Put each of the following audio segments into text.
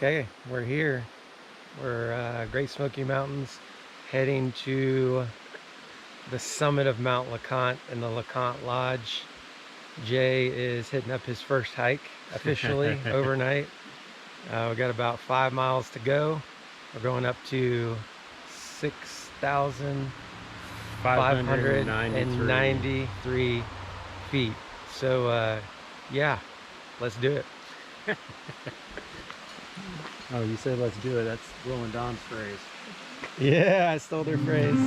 Okay, we're here. We're Great Smoky Mountains, heading to the summit of Mount LeConte in the LeConte Lodge. Jay is hitting up his first hike officially overnight. We got about 5 miles to go. We're going up to 6,593 feet. So yeah, let's do it. Oh, you said let's do it. That's Will and Don's phrase. Yeah, I stole their phrase.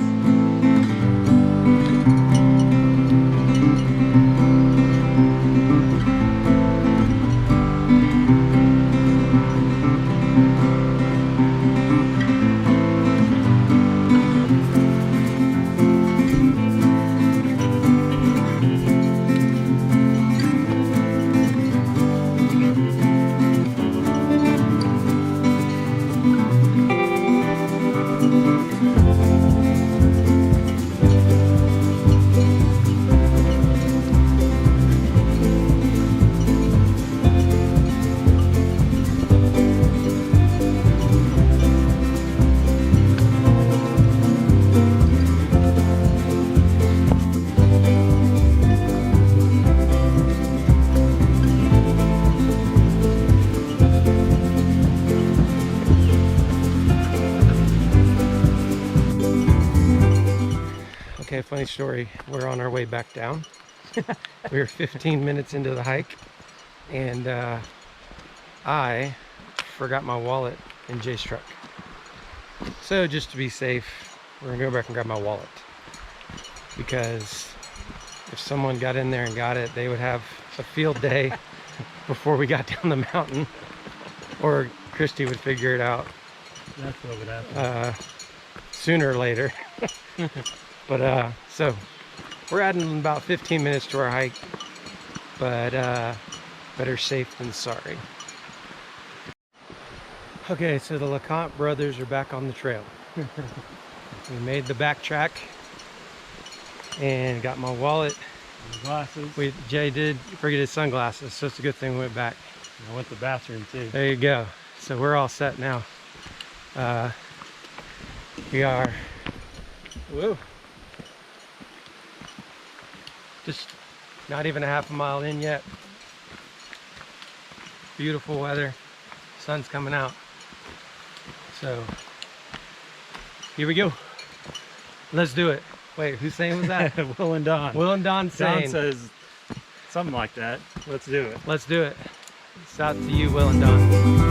Okay, funny story. We're on our way back down. We're 15 minutes into the hike, and I forgot my wallet in Jay's truck. So just to be safe, we're gonna go back and grab my wallet, because if someone got in there and got it, they would have a field day before we got down the mountain, or Christy would figure it out. That's what would happen. Sooner or later. But so we're adding about 15 minutes to our hike, but better safe than sorry. Okay, so the LeConte brothers are back on the trail. We made the backtrack and got my wallet. And glasses. Jay did forget his sunglasses, so it's a good thing we went back. I went to the bathroom too. There you go. So we're all set now. We are, whoa, just not even a half a mile in yet. Beautiful weather, sun's coming out. So here we go. Let's do it. Wait, whose saying was that? Will and Don. Will and Don saying. Don says something like that. Let's do it. Let's do it. It's out to you, Will and Don.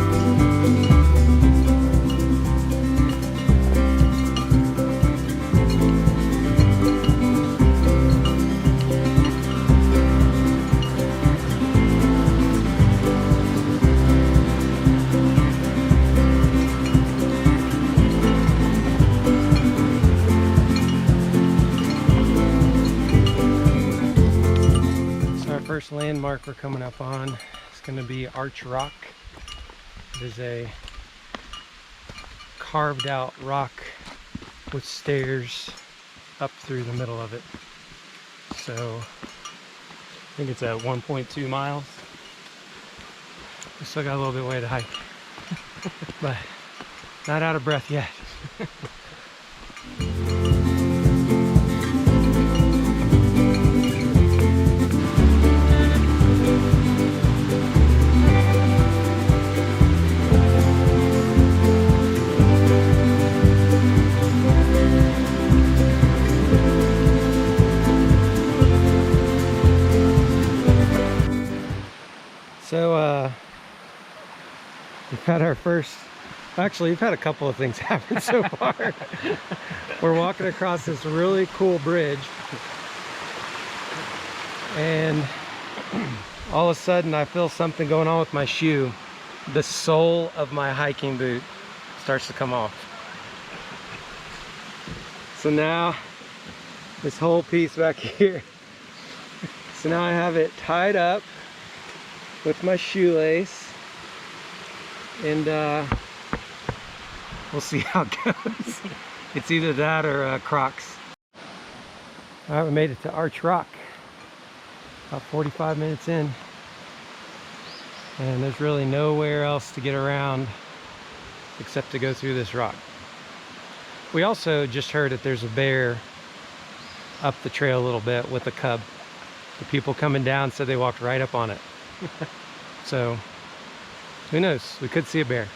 First landmark we're coming up on is going to be Arch Rock. It is a carved out rock with stairs up through the middle of it. So I think it's at 1.2 miles. We still got a little bit way to hike, but not out of breath yet. So we've had our first, actually we've had a couple of things happen so far. We're walking across this really cool bridge, and all of a sudden I feel something going on with my shoe. The sole of my hiking boot starts to come off. So now this whole piece back here, so now I have it tied up with my shoelace, and we'll see how it goes. It's either that or Crocs. All right, we made it to Arch Rock. About 45 minutes in, and there's really nowhere else to get around except to go through this rock. We also just heard that there's a bear up the trail a little bit with a cub. The people coming down said they walked right up on it. So, who knows? We could see a bear.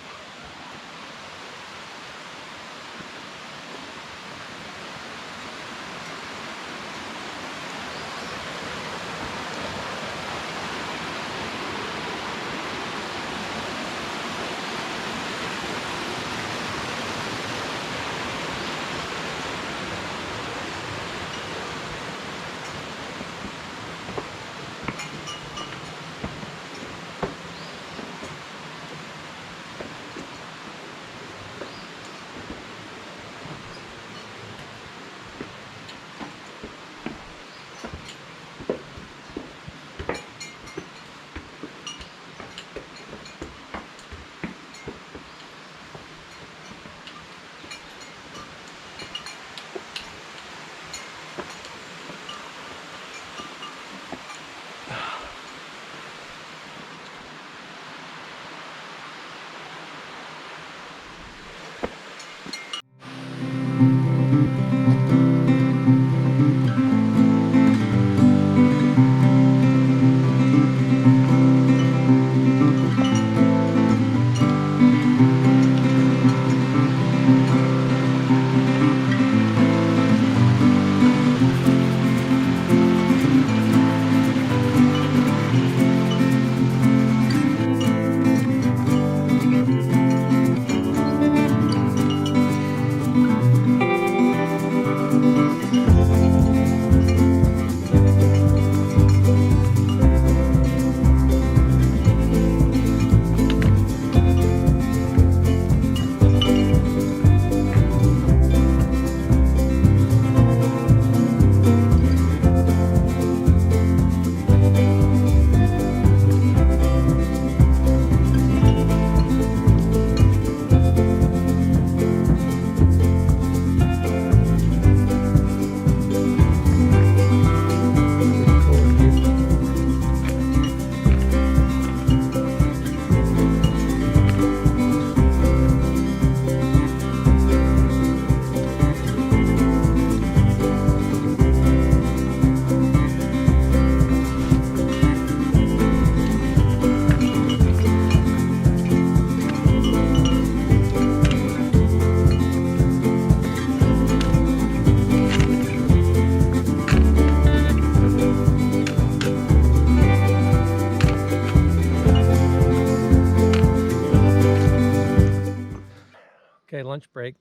Okay, lunch break.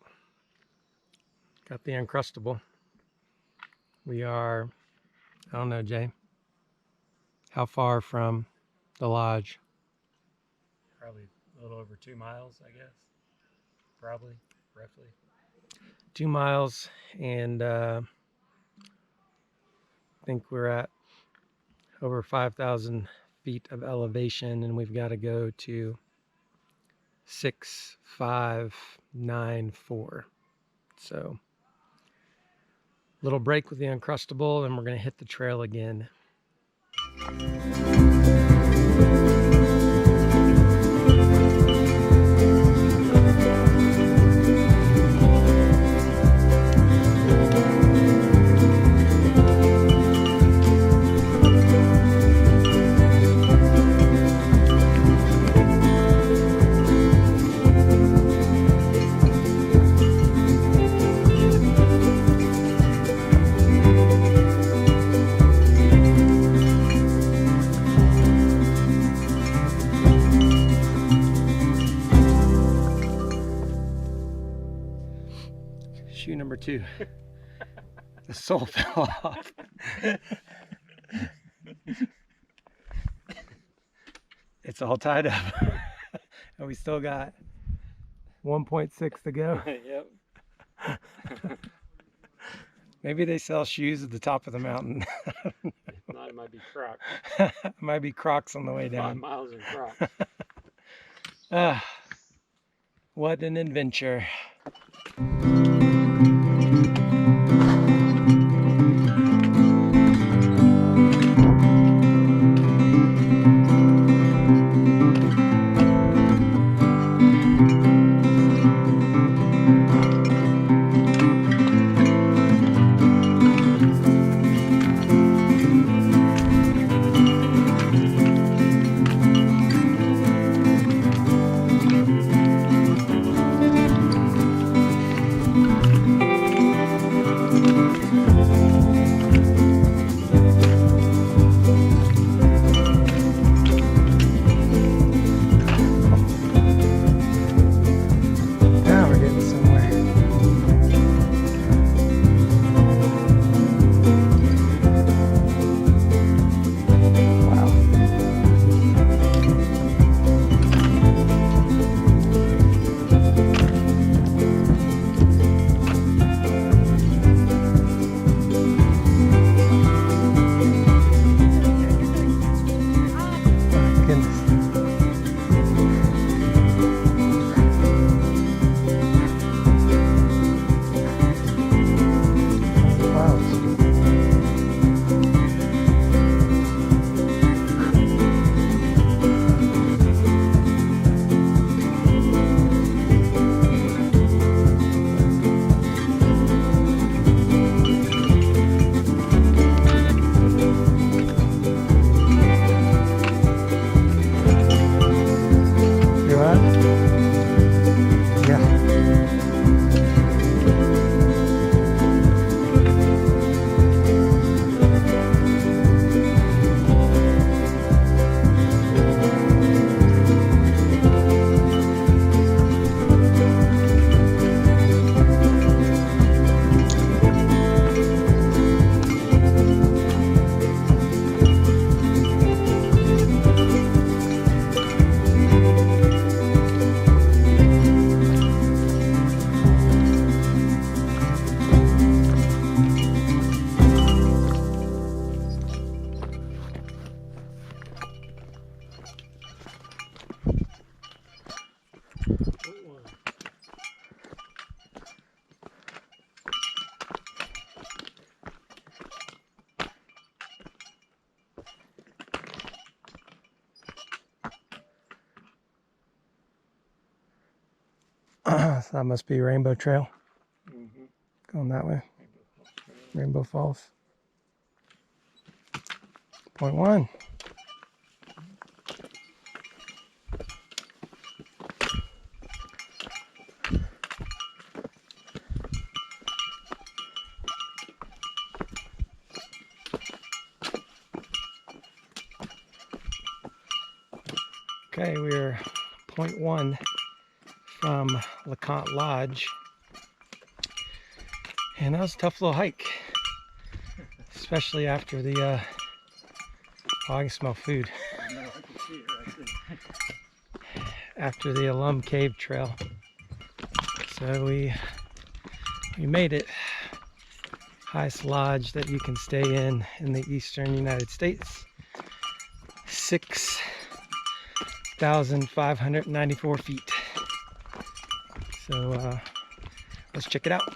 Got the Uncrustable. We are, I don't know, Jay, how far from the lodge? Probably a little over 2 miles, I guess. Probably, roughly. 2 miles, and I think we're at over 5,000 feet of elevation, and we've got to go to 6,594. So, little break with the Uncrustable, and we're going to hit the trail again. Shoe number 2. The sole fell off. It's all tied up. And we still got 1.6 to go. Yep. Maybe they sell shoes at the top of the mountain. If not, it might be Crocs. Might be Crocs on the way 5 down. miles in Crocs. What an adventure. So that must be Rainbow Trail. Mm-hmm. Going that way. Rainbow Falls. Point one. Okay, we're point one from LeConte Lodge. And that was a tough little hike. Especially after the, oh, I can smell food. I know, I can see it right there. After the Alum Cave Trail. So we made it. Highest lodge that you can stay in the eastern United States. 6,594 feet. So let's check it out.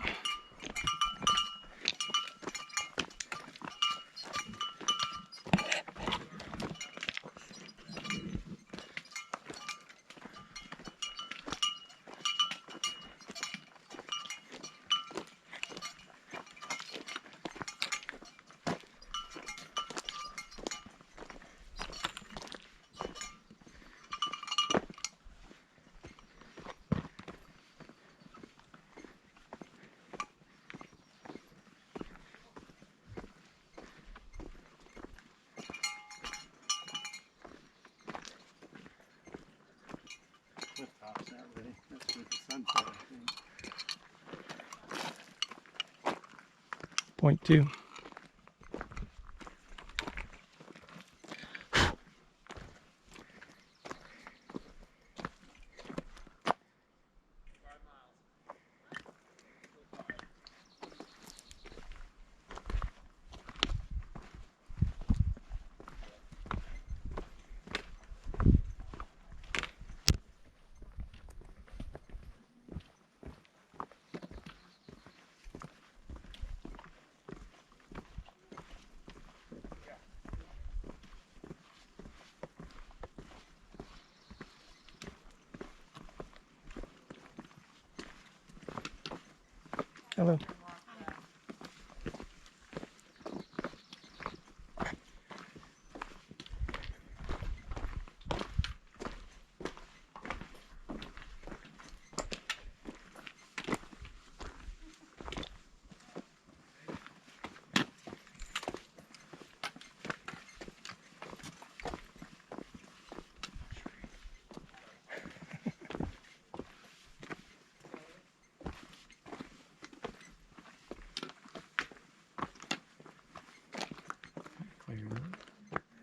Cliff top's not really. That's with the sunset, I think. Point two. Hello.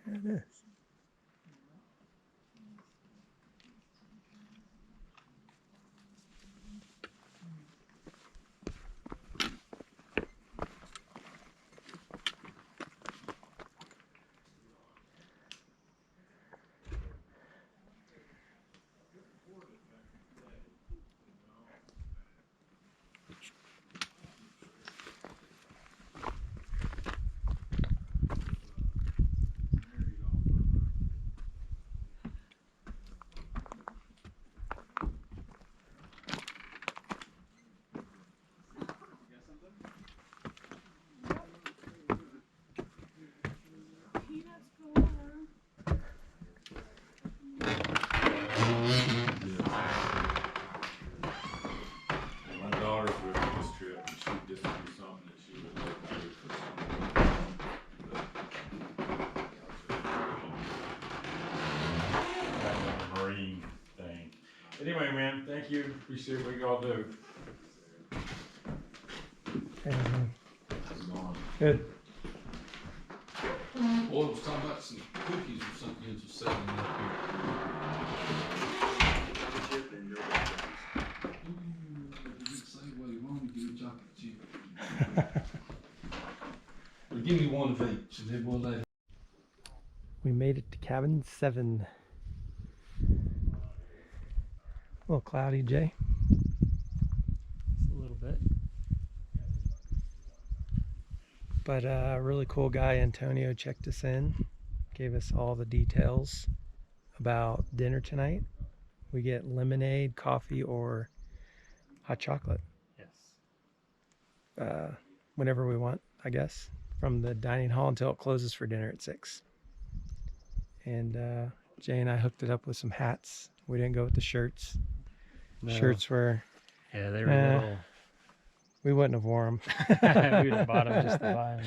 There it is. My daughter's with me this trip, and she just do something that she would like to do for someone. Marine thing. Anyway, man, thank you. Appreciate what y'all do. And, How's it going? good. Boy, was talking about some cookies or something you was selling up here. Say what you want, give me chocolate chip. Well, give me one of each, and then we'll let. We made it to cabin 7. A little cloudy, Jay. A little bit. But a really cool guy, Antonio, checked us in, gave us all the details about dinner tonight. We get lemonade, coffee, or hot chocolate Yes. whenever we want, I guess, from the dining hall until it closes for dinner at 6. And Jay and I hooked it up with some hats. We didn't go with the shirts. No. Shirts were, Yeah, they were a little. we wouldn't have worn We them. would have bought them just to buy them.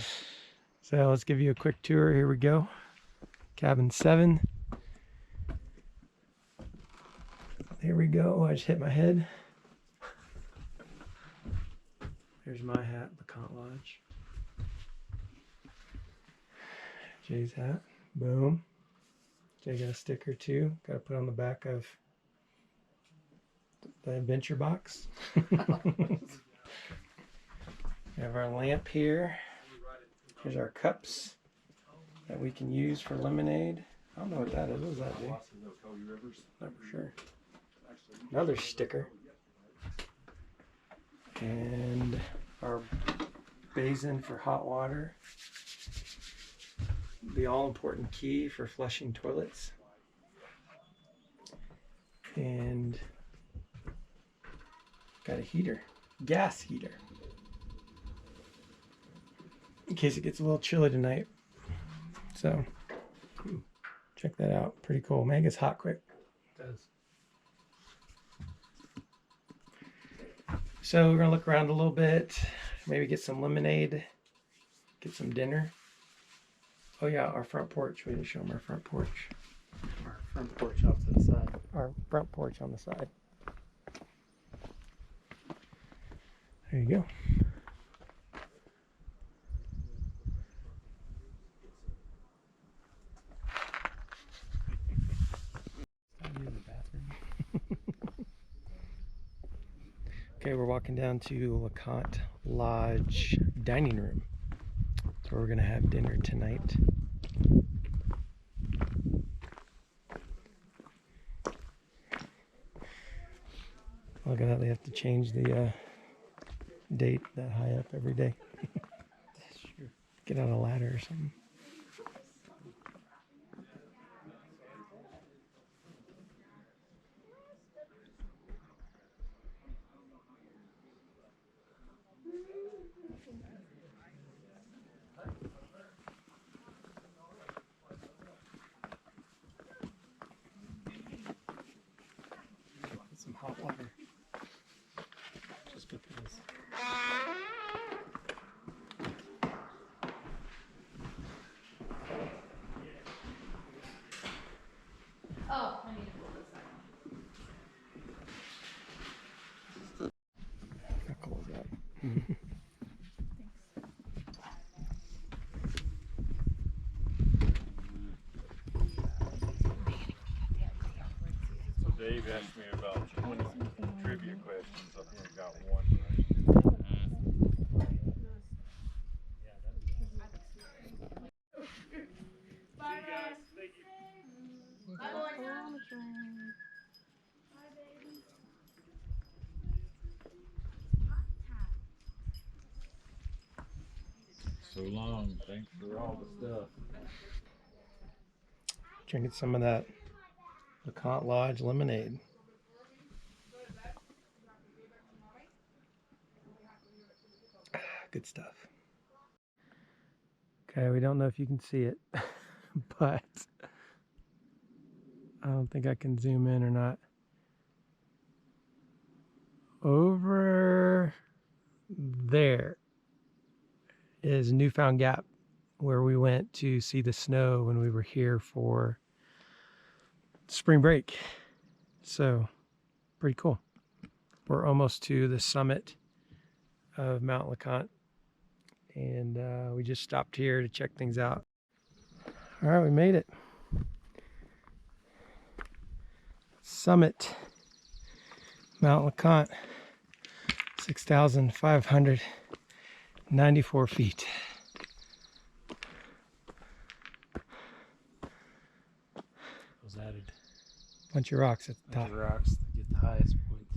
So let's give you a quick tour. Here we go. Cabin 7. Here we go. I just hit my head. There's my hat, LeConte Lodge. Jay's hat. Boom. Jay got a sticker too. Got to put on the back of the adventure box. We have our lamp here. Here's our cups that we can use for lemonade. I don't know what that is. What does that do? Not for sure. Another sticker. And our basin for hot water. The all-important key for flushing toilets. And got a heater. Gas heater. In case it gets a little chilly tonight. So, check that out. Pretty cool. Man, it gets hot quick. It does. So we're gonna look around a little bit, maybe get some lemonade, get some dinner. Oh yeah, our front porch. We didn't show them our front porch. Our front porch off to the side. Our front porch on the side. There you go. Okay, we're walking down to LeConte Lodge dining room. That's where we're gonna have dinner tonight. Look at that, they have to change the date that high up every day. That's true. Get on a ladder or something. Get some hot water. Just because. Oh, I need to pull this out. How cool is that? So Dave asked me about 20 trivia questions. I think I got one right. Bye, guys. Thank you. Bye, boys. So long. Thanks for all the stuff. Drinking some of that LeConte Lodge lemonade. Good stuff. Okay, we don't know if you can see it, but I don't think I can zoom in or not. Over there is Newfound Gap, where we went to see the snow when we were here for spring break. So, pretty cool. We're almost to the summit of Mount LeConte, and we just stopped here to check things out. All right, we made it. Summit, Mount LeConte, 6,594 feet. Was added. Bunch of rocks at the Bunch top. of rocks to get the highest point.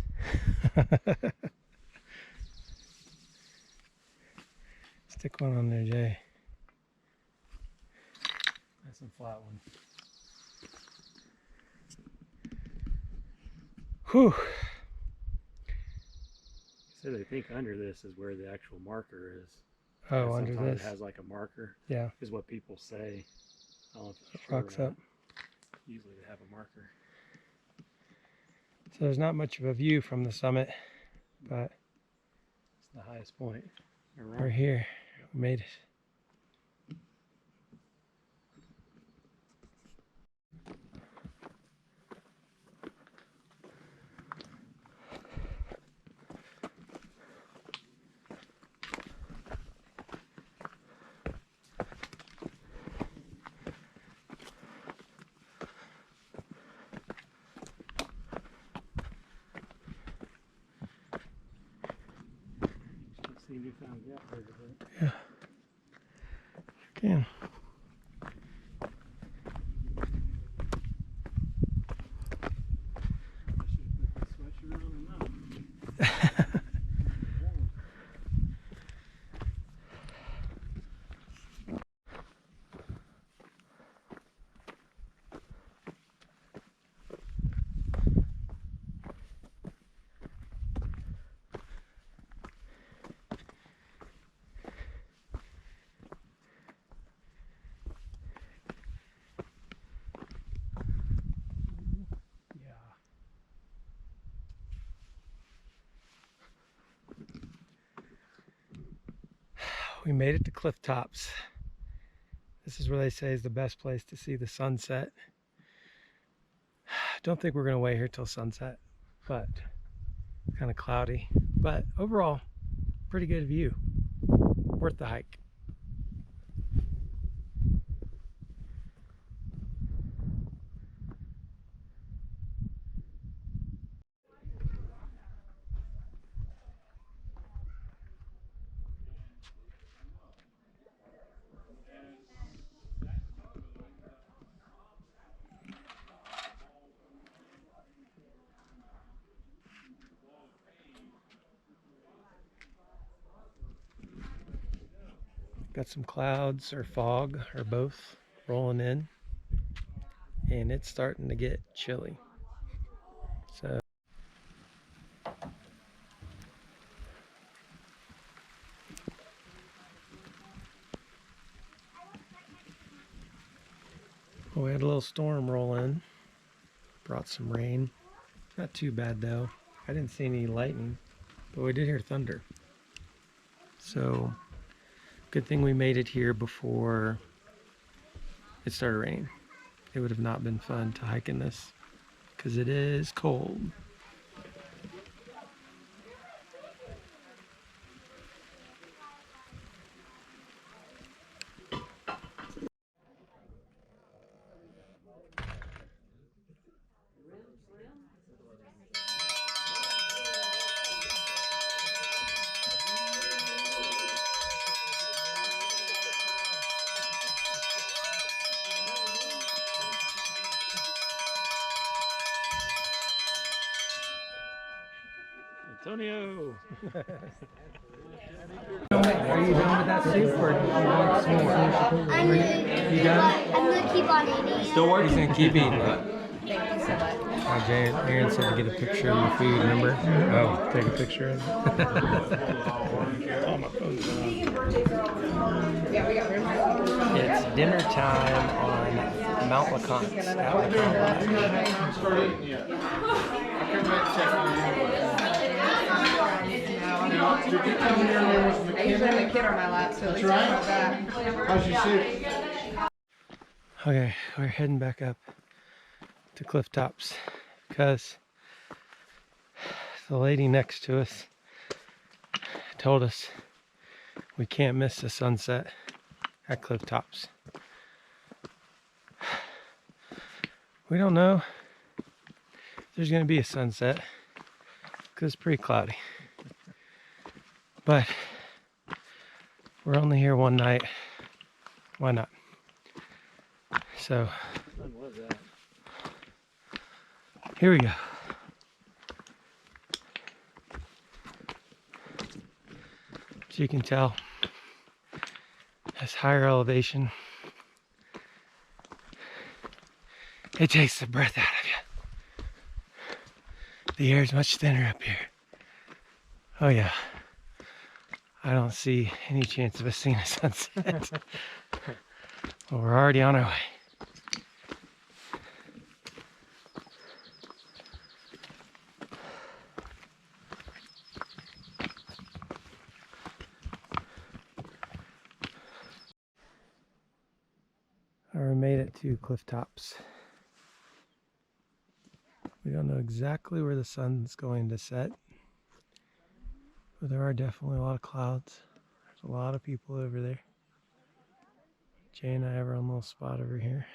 Stick one on there, Jay. That's some flat one. Whew. So they think under this is where the actual marker is. Oh, And under sometimes this. it has like a marker. Yeah. Is what people say. I don't know if it's It true or rocks not. up. Usually they have a marker. So there's not much of a view from the summit, but It's the highest point. we're here. We made it. See newfound gap there today. Yeah. Can. I should have put the sweatshirt on or not. Yeah. We made it to cliff tops. This is where they say is the best place to see the sunset. Don't think we're gonna wait here till sunset, but it's kind of cloudy. But overall, pretty good view. Worth the hike. Got some clouds or fog or both rolling in, and it's starting to get chilly. So we had a little storm roll in, brought some rain. Not too bad though. I didn't see any lightning, but we did hear thunder. So good thing we made it here before it started raining. It would have not been fun to hike in this because it is cold. Antonio! Are you done with that soup or do you want some more? I'm You done? gonna keep on eating. Still working? He's gonna keep eating it. Thank you so much. Aaron said to get a picture of your food, remember? Oh, take a picture of it. Oh, my phone's on. Yeah, we got room. It's dinner time on Mount LeConte at LeConte Lodge. I usually have a kid on my lap, so at least I know that. How's your soup? Okay, we're heading back up to cliff tops because the lady next to us told us we can't miss the sunset at cliff tops. We don't know if there's going to be a sunset because it's pretty cloudy, but we're only here one night. Why not? So When was that? here we go. As you can tell, this higher elevation, it takes the breath out of you. The air is much thinner up here. Oh yeah. I don't see any chance of us seeing a sunset. Well, we're already on our way. We made it to cliff tops. We don't know exactly where the sun's going to set, but there are definitely a lot of clouds. There's a lot of people over there. Jay and I have our own little spot over here.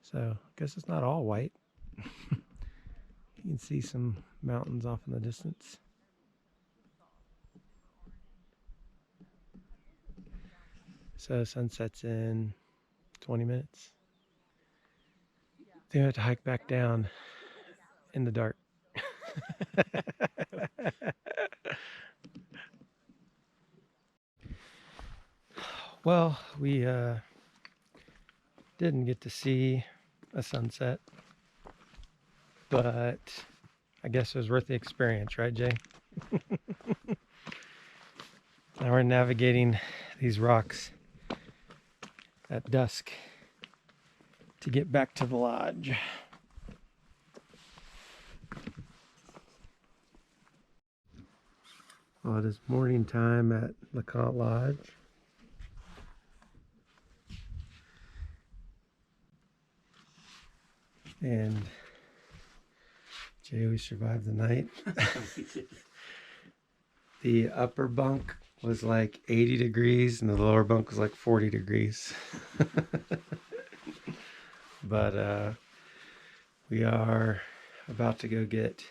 So I guess it's not all white. You can see some mountains off in the distance. So sunset's in 20 minutes. Then we have to hike back down in the dark. Well, we didn't get to see a sunset, but I guess it was worth the experience, right, Jay? Now we're navigating these rocks at dusk to get back to the lodge. Well, it is morning time at LeConte Lodge. And Jay, we survived the night. The upper bunk was like 80 degrees and the lower bunk was like 40 degrees. But we are about to go get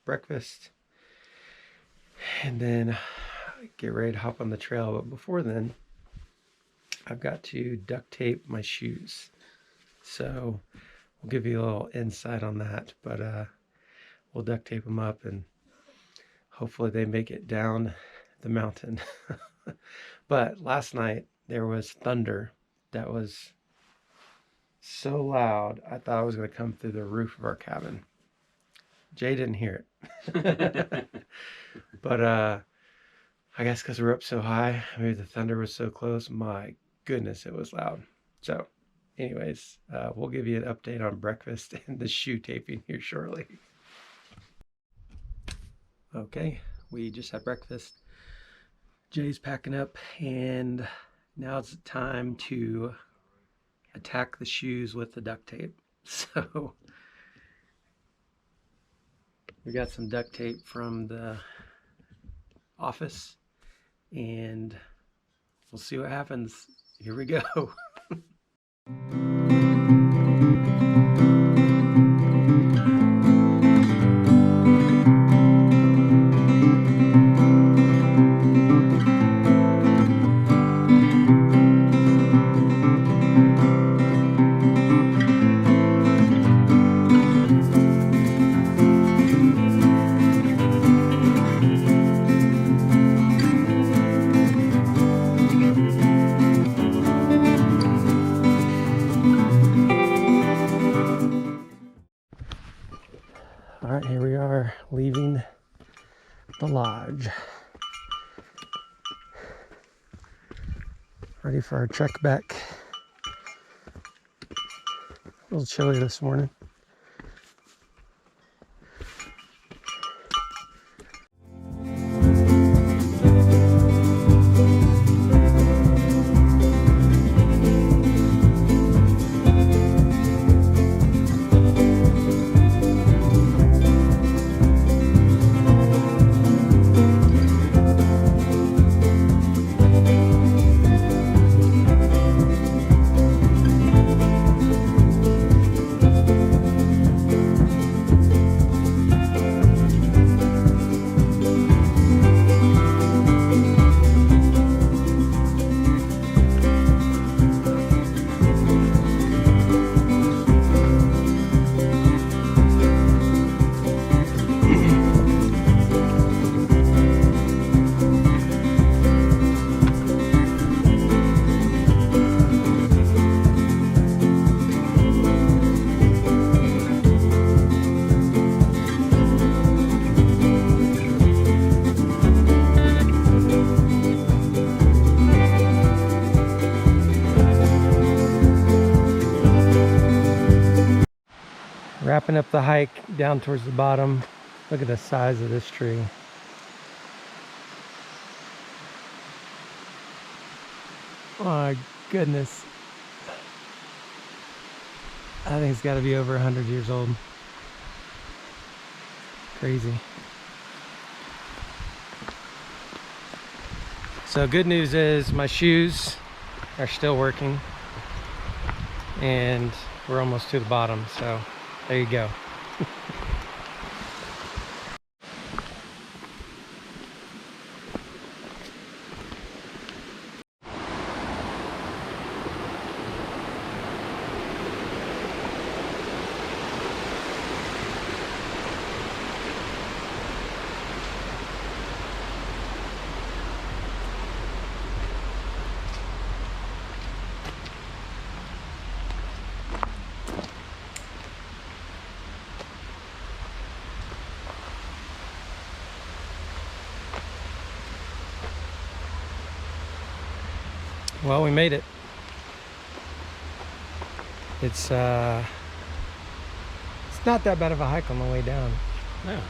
breakfast and then get ready to hop on the trail. But before then, I've got to duct tape my shoes. So we'll give you a little insight on that, but we'll duct tape them up and hopefully they make it down the mountain. But last night there was thunder that was so loud I thought it was going to come through the roof of our cabin. Jay didn't hear it. But I guess because we're up so high, maybe the thunder was so close, my goodness, it was loud. So anyways, we'll give you an update on breakfast and the shoe taping here shortly. Okay, we just had breakfast. Jay's packing up and now it's time to attack the shoes with the duct tape. So we got some duct tape from the office and we'll see what happens. Here we go. All right, here we are leaving the lodge. Ready for our trek back. A little chilly this morning. Wrapping up the hike down towards the bottom. Look at the size of this tree. Oh my goodness. I think it's got to be over 100 years old. Crazy. So good news is my shoes are still working and we're almost to the bottom, so there you go. Well, we made it. It's not that bad of a hike on the way down. Yeah.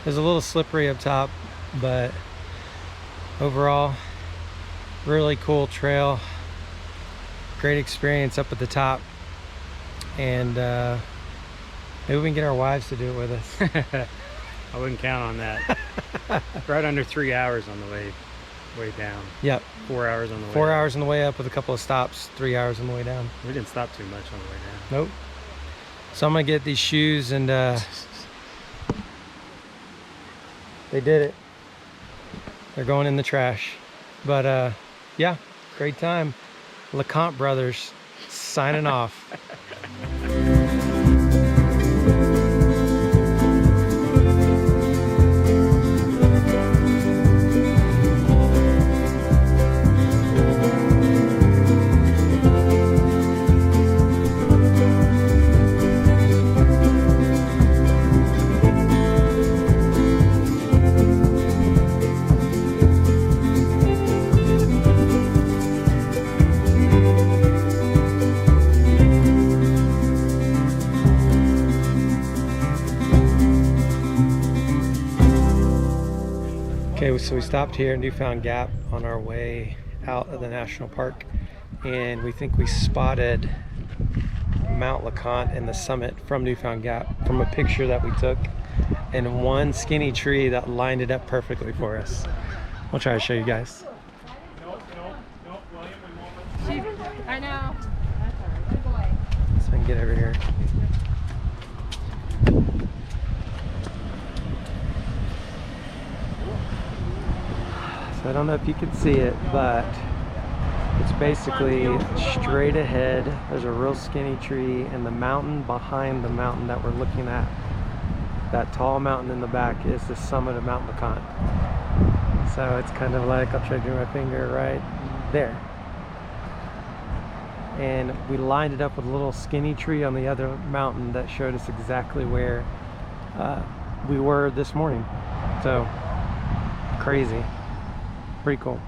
It's a little slippery up top, but overall, really cool trail. Great experience up at the top. And maybe we can get our wives to do it with us. I wouldn't count on that. Right under 3 hours on the way down. Yep. 4 hours on the way 4 up. hours on the way up with a couple of stops, 3 hours on the way down. We didn't stop too much on the way down. Nope. So I'm gonna get these shoes and they did it. They're going in the trash. But yeah, great time. LeConte brothers signing off. Okay, so we stopped here in Newfound Gap on our way out of the national park, and we think we spotted Mount LeConte and the summit from Newfound Gap from a picture that we took, and one skinny tree that lined it up perfectly for us. I'll try to show you guys. I know. So I can get over here. So I don't know if you can see it, but it's basically straight ahead. There's a real skinny tree, and the mountain behind the mountain that we're looking at, that tall mountain in the back, is the summit of Mount LeConte. So it's kind of like, I'll try to do my finger right there. And we lined it up with a little skinny tree on the other mountain that showed us exactly where we were this morning. So crazy. Pretty cool.